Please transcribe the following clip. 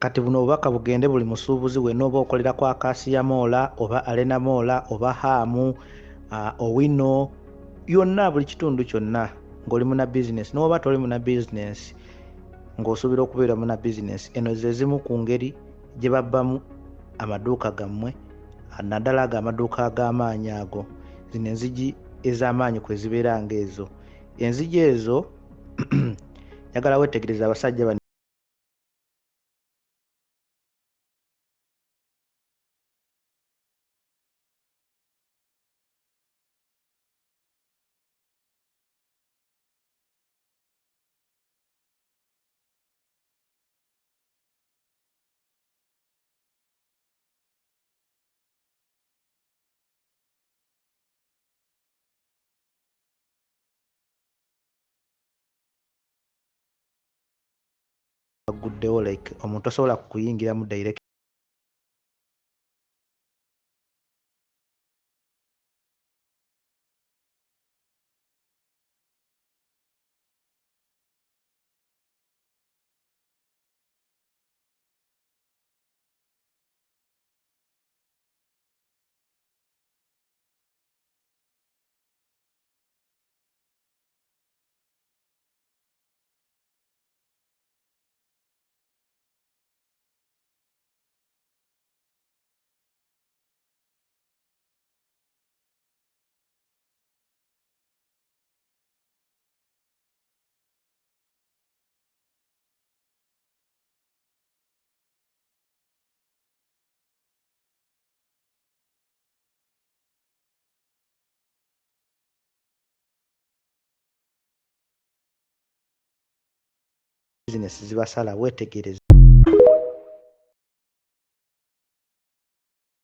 Kati buno obubaka bugende buli musuubuzi wenna oba okolera kwa Kaasiya Moola oba Arena Moola oba Haamu Owino yonna buli kitundu kyonna ng'oli muna bizinesi n'oba toli muna bizinesi ng'osuubira okubeera muna bizinesi eno ze zimu ku ngeri gye babbamu amaduuka gammwe naddala ago amaduuka ag'amaanyi ago. Zino enzigi ez'amaanyi kwe zibeera ng'ezo. Enzigi ezo njagala weetegereza abasajja bano baguddewo like omuntu tosobola kuyingiramu direct. Bizinesi zibasala weetegereze.